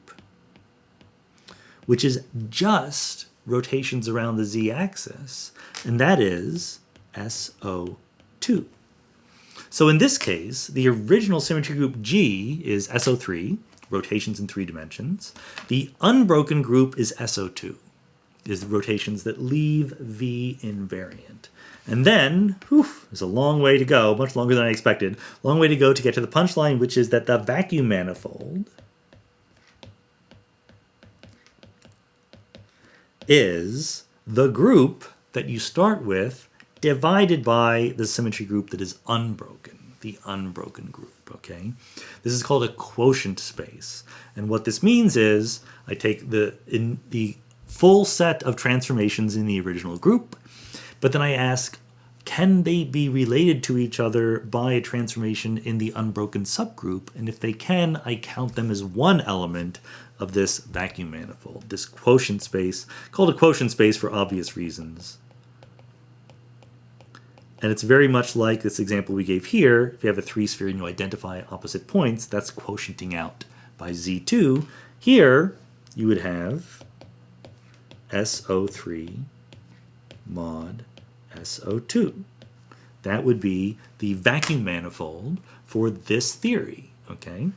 which is just rotations around the z-axis, and that is SO2. So in this case, the original symmetry group G is SO3, rotations in 3 dimensions. The unbroken group is SO2, is the rotations that leave V invariant. And then, there's a long way to go, much longer than I expected, long way to go to get to the punchline, which is that the vacuum manifold is the group that you start with divided by the symmetry group that is unbroken, the unbroken group, okay? This is called a quotient space. And what this means is I take the full set of transformations in the original group, but then I ask, can they be related to each other by a transformation in the unbroken subgroup? And if they can, I count them as one element of this vacuum manifold, this quotient space, called a quotient space for obvious reasons. And it's very much like this example we gave here. If you have a 3-sphere and you identify opposite points, that's quotienting out by Z2. Here, you would have SO3 mod SO2. That would be the vacuum manifold for this theory, okay?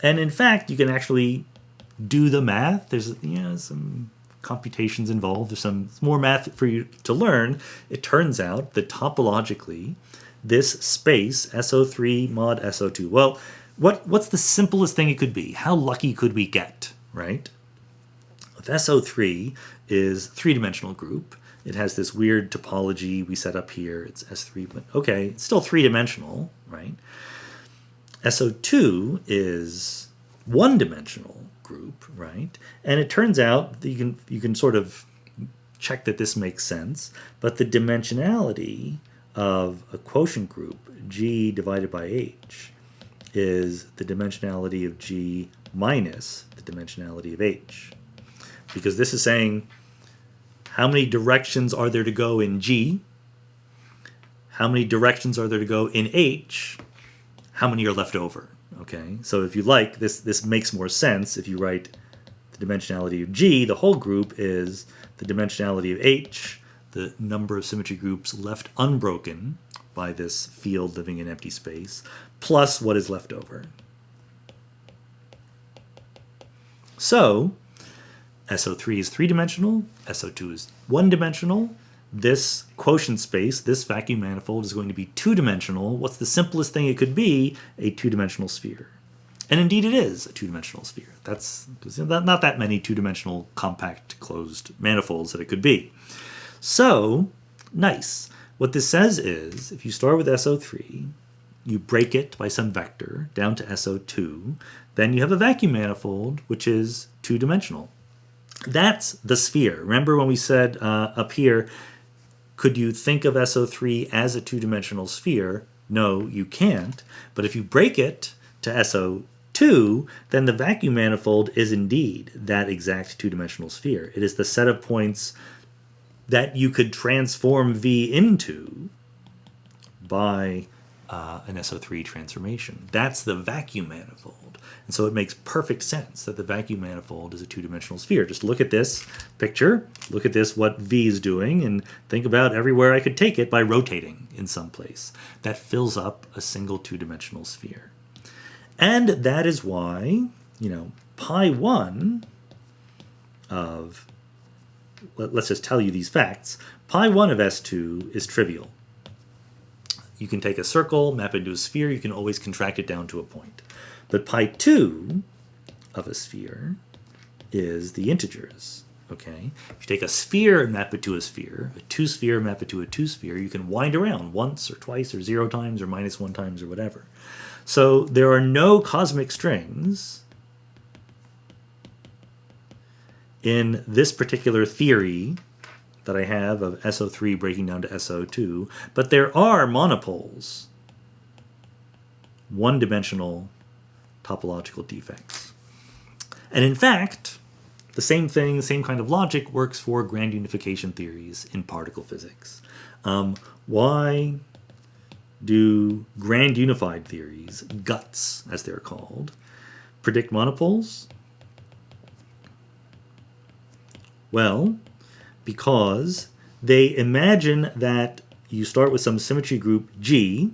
And in fact, you can actually do the math. There's some computations involved. There's some more math for you to learn. It turns out that topologically, this space, SO3 mod SO2, well, what's the simplest thing it could be? How lucky could we get, right? If SO3 is a 3-dimensional group, it has this weird topology we set up here. It's S3, but okay, it's still 3-dimensional, right? SO2 is 1-dimensional group, right? And it turns out that you can sort of check that this makes sense, but the dimensionality of a quotient group, G divided by H, is the dimensionality of G minus the dimensionality of H. Because this is saying, how many directions are there to go in G? How many directions are there to go in H? How many are left over? Okay, so if you like, this makes more sense if you write the dimensionality of G, the whole group is the dimensionality of H, the number of symmetry groups left unbroken by this field living in empty space, plus what is left over. So, SO3 is 3-dimensional, SO2 is 1-dimensional. This quotient space, this vacuum manifold, is going to be 2-dimensional. What's the simplest thing it could be? A 2-dimensional sphere. And indeed it is a 2-dimensional sphere. That's because not that many 2-dimensional compact closed manifolds that it could be. So, nice. What this says is, if you start with SO3, you break it by some vector down to SO2, then you have a vacuum manifold, which is 2-dimensional. That's the sphere. Remember when we said up here, could you think of SO3 as a 2-dimensional sphere? No, you can't. But if you break it to SO2, then the vacuum manifold is indeed that exact 2-dimensional sphere. It is the set of points that you could transform V into by an SO3 transformation. That's the vacuum manifold. And so it makes perfect sense that the vacuum manifold is a 2-dimensional sphere. Just look at this picture, look at this, what V is doing, and think about everywhere I could take it by rotating in some place. That fills up a single 2-dimensional sphere. And that is why, pi 1 of, let's just tell you these facts, pi 1 of S2 is trivial. You can take a circle, map it into a sphere, you can always contract it down to a point. But pi 2 of a sphere is the integers, okay? If you take a sphere and map it to a sphere, a 2-sphere, map it to a 2-sphere, you can wind around once or twice or 0 times or -1 times or whatever. So there are no cosmic strings in this particular theory that I have of SO3 breaking down to SO2, but there are monopoles, one-dimensional topological defects. And in fact, the same thing, the same kind of logic works for grand unification theories in particle physics. Why do grand unified theories, GUTs as they're called, predict monopoles? Well, because they imagine that you start with some symmetry group G.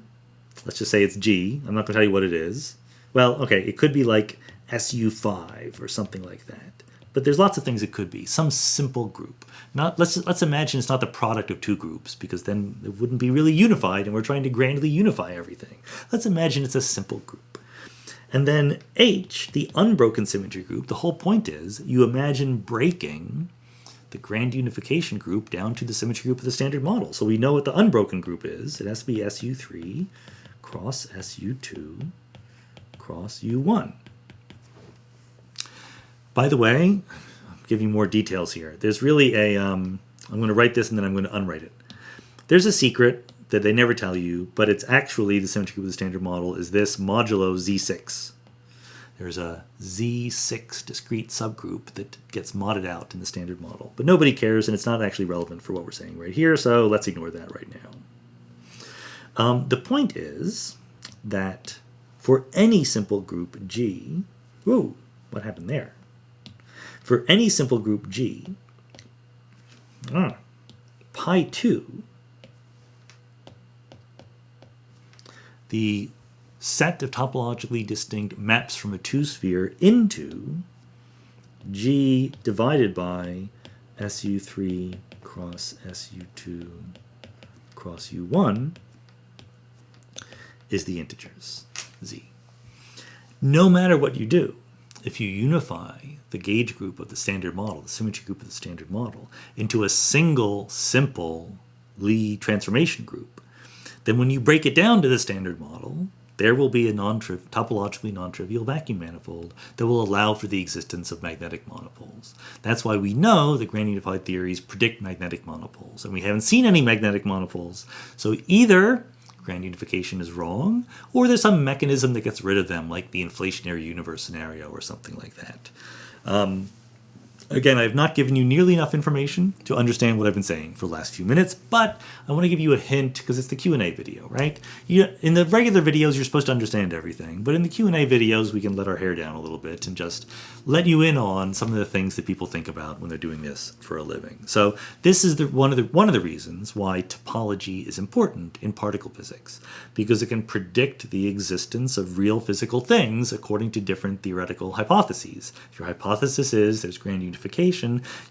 Let's just say it's G. I'm not going to tell you what it is. Well, okay, it could be like SU5 or something like that. But there's lots of things it could be. Some simple group. Let's imagine it's not the product of two groups, because then it wouldn't be really unified, and we're trying to grandly unify everything. Let's imagine it's a simple group. And then H, the unbroken symmetry group, the whole point is you imagine breaking the grand unification group down to the symmetry group of the standard model. So we know what the unbroken group is. It has to be SU3 cross SU2 cross U1. By the way, I'm giving more details here. There's really a, I'm going to write this and then I'm going to unwrite it. There's a secret that they never tell you, but it's actually the symmetry group of the standard model is this modulo Z6. There's a Z6 discrete subgroup that gets modded out in the standard model. But nobody cares, and it's not actually relevant for what we're saying right here, so let's ignore that right now. The point is that for any simple group G, whoa, what happened there? For any simple group G, pi 2, the set of topologically distinct maps from a two-sphere into G divided by SU3 cross SU2 cross U1 is the integers, Z. No matter what you do, if you unify the gauge group of the standard model, the symmetry group of the standard model, into a single, simple Lie transformation group, then when you break it down to the standard model, there will be a topologically non-trivial vacuum manifold that will allow for the existence of magnetic monopoles. That's why we know that grand unified theories predict magnetic monopoles, and we haven't seen any magnetic monopoles. So either grand unification is wrong, or there's some mechanism that gets rid of them, like the inflationary universe scenario or something like that. Again, I have not given you nearly enough information to understand what I've been saying for the last few minutes, but I want to give you a hint because it's the Q&A video, right? In the regular videos, you're supposed to understand everything, but in the Q&A videos, we can let our hair down a little bit and just let you in on some of the things that people think about when they're doing this for a living. So this is one of the reasons why topology is important in particle physics, because it can predict the existence of real physical things according to different theoretical hypotheses. If your hypothesis is there's grand unification,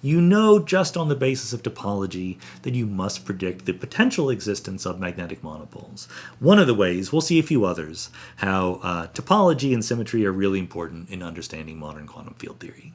you know just on the basis of topology that you must predict the potential existence of magnetic monopoles. One of the ways, we'll see a few others, how topology and symmetry are really important in understanding modern quantum field theory.